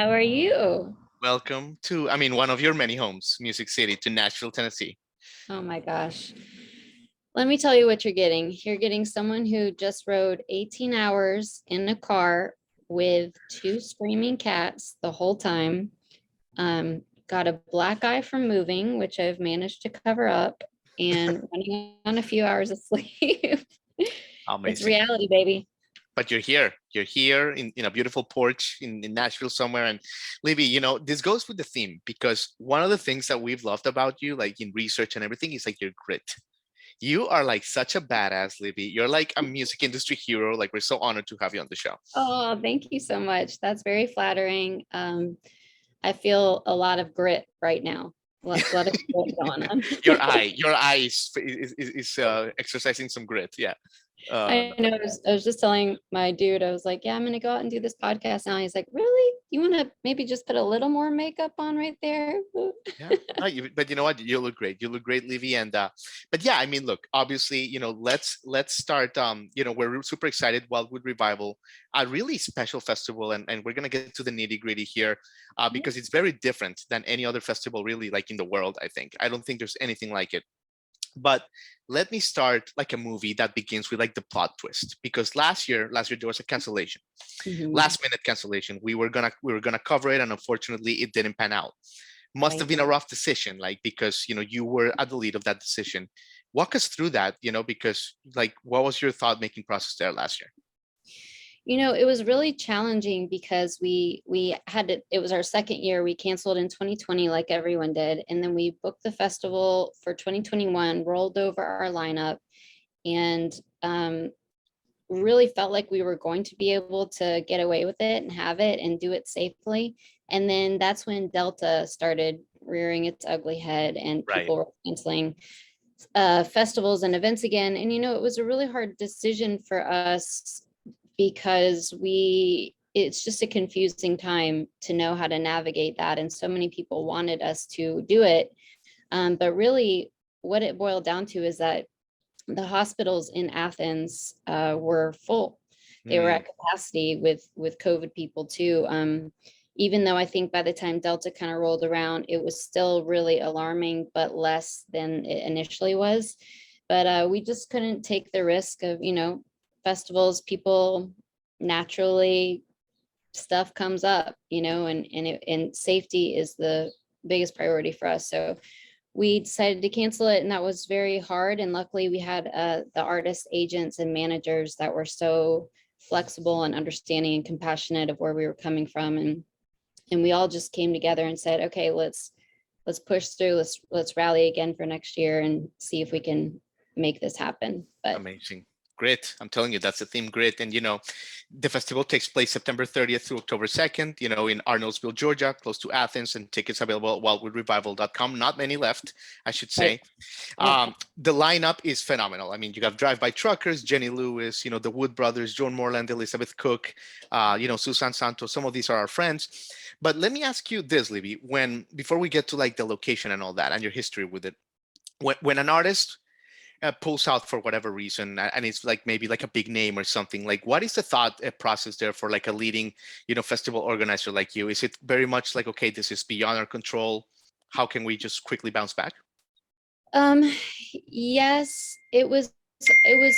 How are you? Welcome to, one of your many homes, Music City, to Nashville, Tennessee. Oh my gosh. Let me tell you what you're getting. You're getting someone who just rode 18 hours in a car with two screaming cats the whole time. Got a black eye from moving, which I've managed to cover up, and running on a few hours of sleep. It's Amazing. reality, baby. But you're here. You're here in a beautiful porch in Nashville somewhere. And Libby, this goes with the theme because one of the things that we've loved about you, like in research and everything, is like your grit. You are like such a badass, Libby. You're like a music industry hero. Like we're so honored to have you on the show. Oh, thank you so much. That's very flattering. I feel a lot of grit right now. A lot of grit going on. your eye is exercising some grit. Yeah. I know. I was just telling my dude, I was like, yeah, I'm gonna go out and do this podcast now. He's like, really? You want to maybe just put a little more makeup on right there? Yeah, no, but you know what? You look great. You look great, Livy. And but yeah, look, obviously, let's start. We're super excited. Wildwood Revival, a really special festival, and we're gonna get to the nitty gritty here, because it's very different than any other festival, really, like in the world. I don't think there's anything like it. But let me start like a movie that begins with like the plot twist, because last year there was a cancellation, Mhm. last minute cancellation. We were gonna cover it, and unfortunately, it didn't pan out. Must have Right. been a rough decision, like because you were at the lead of that decision. Walk us through that, because like what was your thought making process there last year? It was really challenging because we had it was our second year. We canceled in 2020 like everyone did, and then we booked the festival for 2021, rolled over our lineup, and really felt like we were going to be able to get away with it and have it and do it safely. And then that's when Delta started rearing its ugly head and Right. people were canceling festivals and events again. And, it was a really hard decision for us because it's just a confusing time to know how to navigate that. And so many people wanted us to do it. But really, what it boiled down to is that the hospitals in Athens were full. They were Mm, at capacity with COVID people too. Even though I think by the time Delta kind of rolled around, it was still really alarming, but less than it initially was. But we just couldn't take the risk of, festivals. People naturally stuff comes up, and safety is the biggest priority for us. So we decided to cancel it, and that was very hard. And luckily we had the artist agents and managers that were so flexible and understanding and compassionate of where we were coming from, and we all just came together and said, okay, let's push through, let's rally again for next year and see if we can make this happen. But amazing. Grit. I'm telling you, that's the theme, grit. And the festival takes place September 30th through October 2nd, in Arnoldsville, Georgia, close to Athens, and tickets available at wildwoodrevival.com. Not many left, I should right. say. Yep. The lineup is phenomenal. You have Drive-By Truckers, Jenny Lewis, the Wood Brothers, Joan Moreland, Elizabeth Cook, Susan Santos. Some of these are our friends. But let me ask you this, Libby, before we get to like the location and all that and your history with it, when an artist pulls out for whatever reason, and it's like maybe like a big name or something, like what is the thought process there for like a leading festival organizer like you? Is it very much like, okay, this is beyond our control, how can we just quickly bounce back? um yes, it was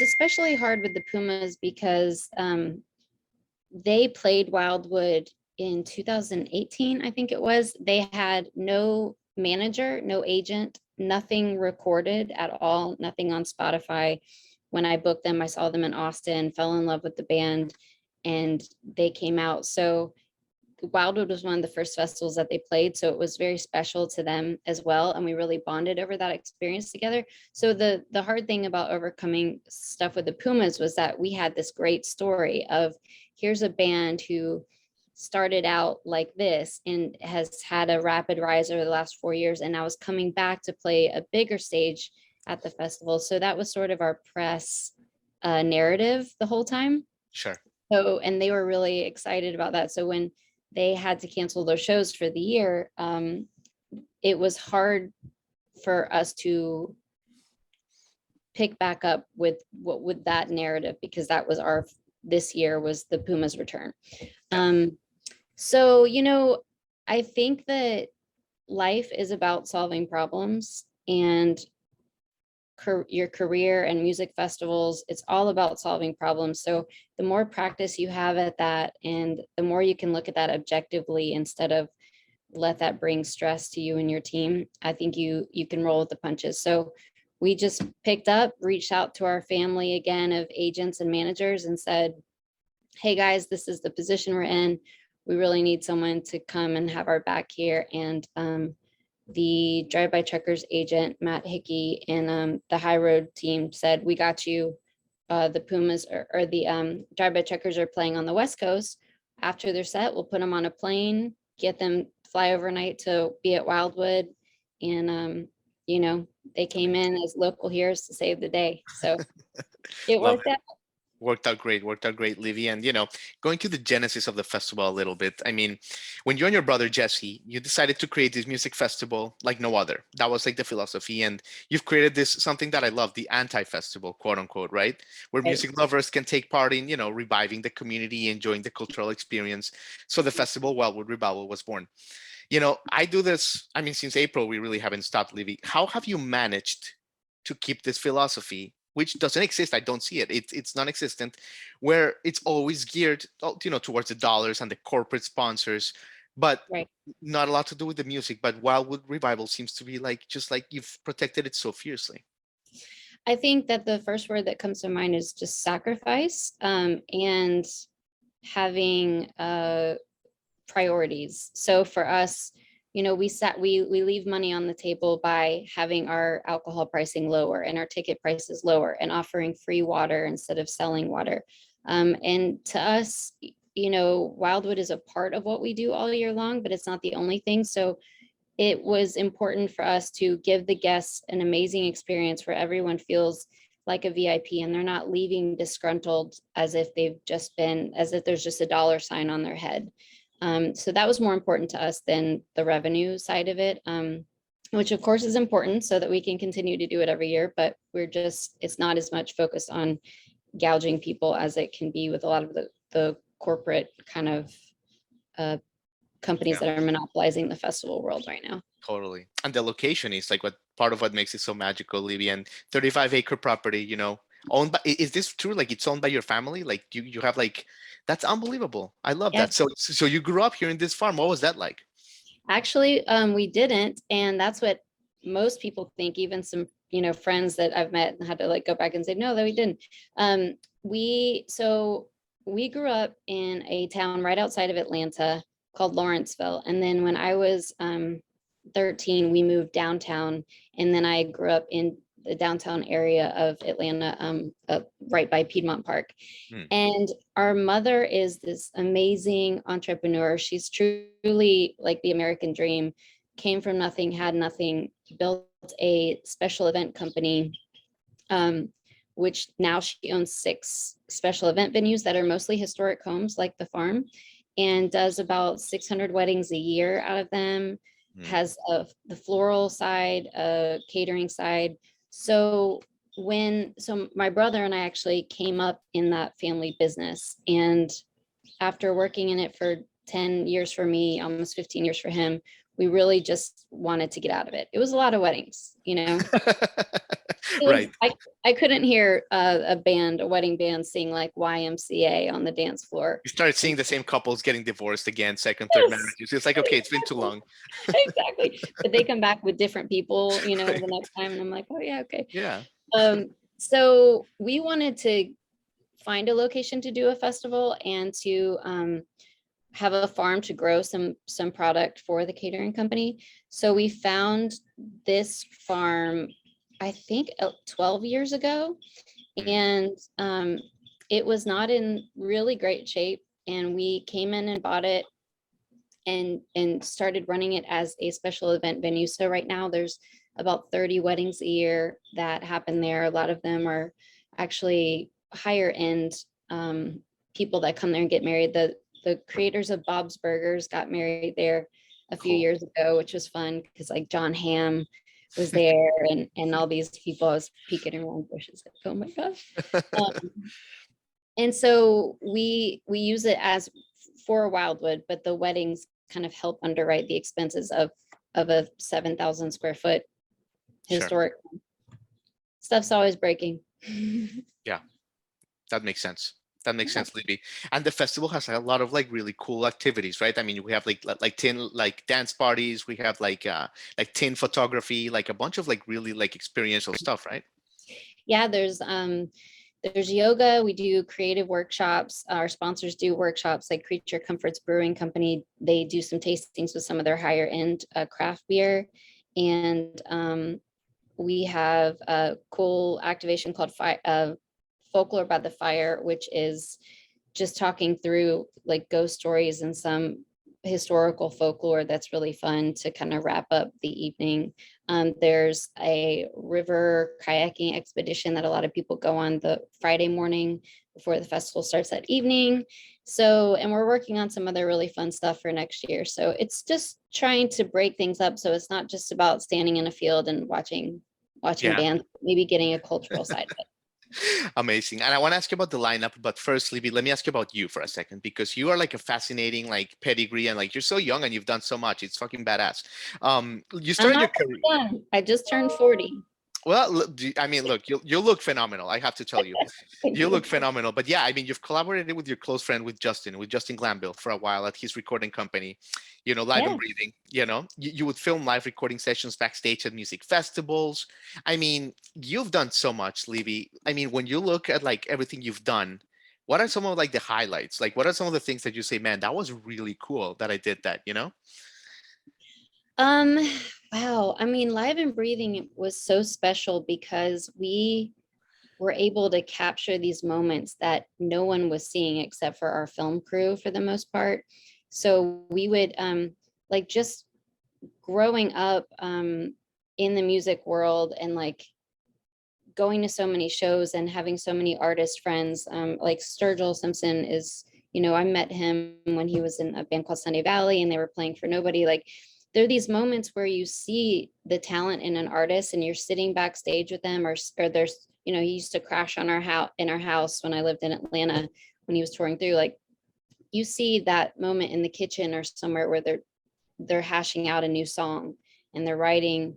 especially hard with the Pumas because they played Wildwood in 2018, I think it was. They had no manager, no agent, nothing recorded at all, nothing on Spotify. When I booked them, I saw them in Austin, fell in love with the band, and they came out. So Wildwood was one of the first festivals that they played, so it was very special to them as well, and we really bonded over that experience together. So the hard thing about overcoming stuff with the Pumas was that we had this great story of, here's a band who started out like this and has had a rapid rise over the last 4 years, and now is coming back to play a bigger stage at the festival. So that was sort of our press narrative the whole time. Sure. So, and they were really excited about that. So when they had to cancel those shows for the year, it was hard for us to pick back up with that narrative, because that was this year was the Pumas return. Yeah. Um, So, I think that life is about solving problems, and your career and music festivals, it's all about solving problems. So the more practice you have at that, and the more you can look at that objectively instead of let that bring stress to you and your team, I think you can roll with the punches. So we just picked up, reached out to our family again of agents and managers and said, hey guys, this is the position we're in. We really need someone to come and have our back here. And the drive-by truckers agent, Matt Hickey, and the high road team said, we got you. The Pumas or the drive-by truckers are playing on the West Coast. After they're set, we'll put them on a plane, get them fly overnight to be at Wildwood. And, they came in as local heroes to save the day. So it Love worked it. out. Worked out great, Livy. And going to the genesis of the festival a little bit. I mean, when you and your brother Jesse, you decided to create this music festival like no other. That was like the philosophy, and you've created this something that I love, the anti-festival, quote unquote, right? Where Right. music lovers can take part in, reviving the community, enjoying the cultural experience. So the festival Wildwood Revival was born. I do this. I mean, since April, we really haven't stopped, Livy. How have you managed to keep this philosophy, which doesn't exist? I don't see it. It's non-existent, where it's always geared, towards the dollars and the corporate sponsors, but Right. not a lot to do with the music. But Wildwood Revival seems to be like just like you've protected it so fiercely. I think that the first word that comes to mind is just sacrifice, and having priorities. So for us, we leave money on the table by having our alcohol pricing lower and our ticket prices lower and offering free water instead of selling water. And to us, Wildwood is a part of what we do all year long, but it's not the only thing. So it was important for us to give the guests an amazing experience where everyone feels like a VIP and they're not leaving disgruntled as if as if there's just a dollar sign on their head. So that was more important to us than the revenue side of it, which of course is important so that we can continue to do it every year, but it's not as much focused on gouging people as it can be with a lot of the corporate kind of uh, companies that are monopolizing the festival world right now. Totally. And the location is like what part of what makes it so magical, Libby. And 35-acre property, owned by, is this true? Like it's owned by your family? Like you have like, that's unbelievable. I love Yeah, that. So you grew up here in this farm. What was that like? actually, we didn't, and that's what most people think. Even some, friends that I've met and had to like go back and say no, that we didn't. Um, we grew up in a town right outside of Atlanta called Lawrenceville, and then when I was 13, we moved downtown, and then I grew up in the downtown area of Atlanta, right by Piedmont Park. Hmm. And our mother is this amazing entrepreneur. She's truly like the American dream, came from nothing, had nothing, built a special event company, um, which now she owns 6 special event venues that are mostly historic homes like the farm, and does about 600 weddings a year out of them, Hmm. has the floral side, a catering side. So my brother and I actually came up in that family business. And after working in it for 10 years for me, almost 15 years for him, we really just wanted to get out of it. It was a lot of weddings, It was, Right. I couldn't hear a wedding band sing like YMCA on the dance floor. You started seeing the same couples getting divorced again, second, third Yes, marriages. It's like, okay, it's been too exactly. long. Exactly. But they come back with different people, Right. the next time. And I'm like, oh yeah, okay. Yeah. So we wanted to find a location to do a festival and to have a farm to grow some product for the catering company. So we found this farm, I think 12 years ago, Hmm. and it was not in really great shape. And we came in and bought it and started running it as a special event venue. So right now there's about 30 weddings a year that happen there. A lot of them are actually higher end people that come there and get married. The creators of Bob's Burgers got married there a few Cool. years ago, which was fun because like John Hamm was there and all these people. I was peeking around bushes like, oh my gosh. And so we use it as for Wildwood, but the weddings kind of help underwrite the expenses of a 7,000 square foot Sure. historic. Stuff's always breaking. Yeah, that makes sense. That makes sense, Libby. And the festival has a lot of like really cool activities, right? I mean, we have like tin like dance parties, we have like tin photography, like a bunch of like really like experiential stuff, right? Yeah, there's yoga. We do creative workshops. Our sponsors do workshops like Creature Comforts Brewing Company. They do some tastings with some of their higher end craft beer. And we have a cool activation called Folklore by the Fire, which is just talking through like ghost stories and some historical folklore that's really fun to kind of wrap up the evening. There's a river kayaking expedition that a lot of people go on the Friday morning before the festival starts that evening. So, and we're working on some other really fun stuff for next year. So it's just trying to break things up. So it's not just about standing in a field and watching Yeah. bands, maybe getting a cultural side of it. Amazing. And I want to ask you about the lineup, but first, Libby, let me ask you about you for a second, because you are like a fascinating like pedigree and like you're so young and you've done so much. It's fucking badass. You I'm started your not career. done. I just turned 40. Well, I mean, look, you look phenomenal. I have to tell you, Thank you you. look phenomenal. But yeah, I mean, you've collaborated with your close friend with Justin Glanville for a while at his recording company, Live and Yeah. Breathing. You would film live recording sessions backstage at music festivals. I mean, you've done so much, Levy. I mean, when you look at like everything you've done, what are some of like the highlights? Like, what are some of the things that you say, man, that was really cool that I did that? Um, wow. I mean, Live and Breathing was so special because we were able to capture these moments that no one was seeing except for our film crew for the most part. So we would like just growing up in the music world and like going to so many shows and having so many artist friends, like Sturgill Simpson is, I met him when he was in a band called Sunday Valley and they were playing for nobody. Like there are these moments where you see the talent in an artist and you're sitting backstage with them, or there's, he used to crash on our house when I lived in Atlanta when he was touring through. Like you see that moment in the kitchen or somewhere where they're hashing out a new song and they're writing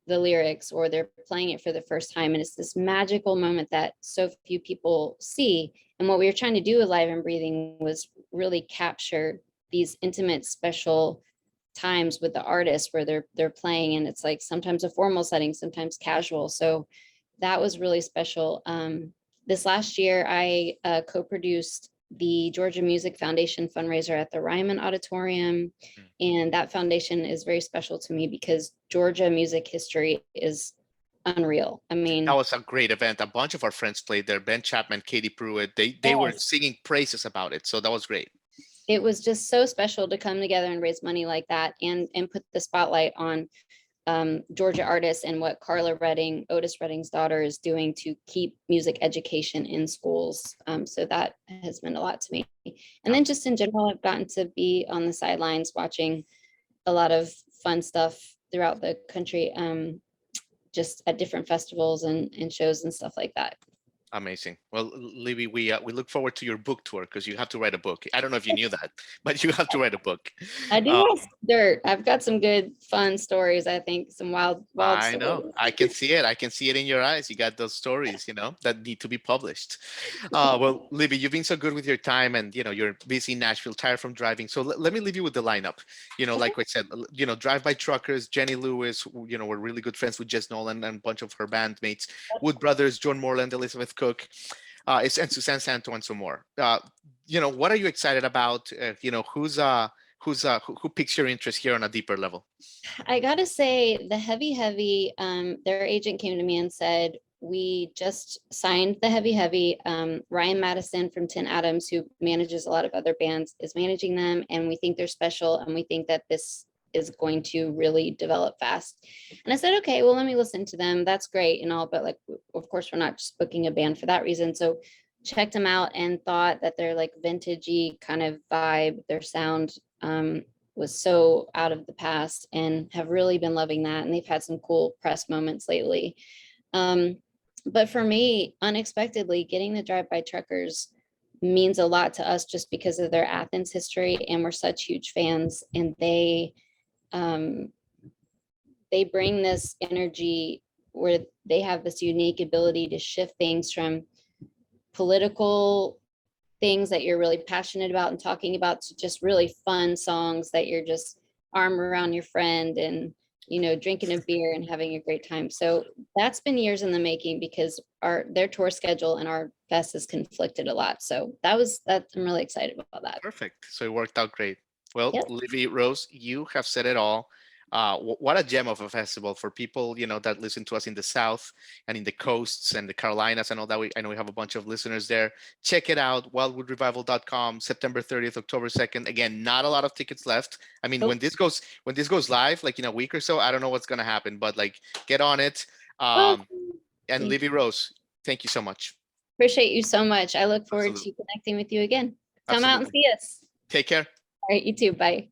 the lyrics or they're playing it for the first time. And it's this magical moment that so few people see. And what we were trying to do with Live and Breathing was really capture these intimate, special times with the artist where they're playing. And it's like sometimes a formal setting, sometimes casual. So that was really special. This last year, I co-produced the Georgia Music Foundation fundraiser at the Ryman Auditorium. And that foundation is very special to me because Georgia music history is unreal. I That mean, was a great event. A bunch of our friends played there. Ben Chapman, Katie Pruitt. They were yes, singing praises about it. So that was great. it was just so special to come together and raise money like that and put the spotlight on Georgia artists and what Carla Redding, Otis Redding's daughter, is doing to keep music education in schools. So that has meant a lot to me. And then just in general, I've gotten to be on the sidelines watching a lot of fun stuff throughout the country, just at different festivals and shows and stuff like that. Amazing. Well, Libby, we look forward to your book tour because you have to write a book. I don't know if you knew that, but you have to write a book. I do Um, have some dirt. I've got some good, fun stories. I think some wild I know. stories. I can see it. I can see it in your eyes. You got those stories, that need to be published. Well, Libby, you've been so good with your time and, you're busy in Nashville, tired from driving. So let me leave you with the lineup. Okay. Like I said, Drive By Truckers, Jenny Lewis, we're really good friends with Jess Nolan and a bunch of her bandmates, Wood Brothers, John Moreland, Elizabeth Cook, and Suzanne Santo and some more. What are you excited about? Who piques your interest here on a deeper level? I gotta say, the Heavy, their agent came to me and said, we just signed the Heavy. Ryan Madison from Tin Atoms, who manages a lot of other bands, is managing them, and we think they're special, and we think that this is going to really develop fast. And I said, okay, well, let me listen to them. That's great and all, but like, of course, we're not just booking a band for that reason. So checked them out and thought that they're like vintagey kind of vibe, their sound. Was so out of the past and have really been loving that. And they've had some cool press moments lately. But for me, unexpectedly, getting the Drive By Truckers means a lot to us just because of their Athens history, and we're such huge fans. And um, they bring this energy where they have this unique ability to shift things from political things that you're really passionate about and talking about to just really fun songs that you're just arm around your friend and, you know, drinking a beer and having a great time. So that's been years in the making because their tour schedule and our fest has conflicted a lot. So that I'm really excited about that. Perfect. So it worked out great. Well, Yep. Livy, Rose, you have said it all. What a gem of a festival for people, you know, that listen to us in the South and in the coasts and the Carolinas and all that. I know we have a bunch of listeners there. Check it out, wildwoodrevival.com, September 30th, October 2nd. Again, not a lot of tickets left. I mean, Oh, when this goes live, like in a week or so, I don't know what's gonna happen, but like get on it. oh, And thank Livy you. Rose, thank you so much. Appreciate you so much. I look forward Absolutely. to connecting with you again. Come out and Absolutely. see us. Take care. All right, you too. Bye.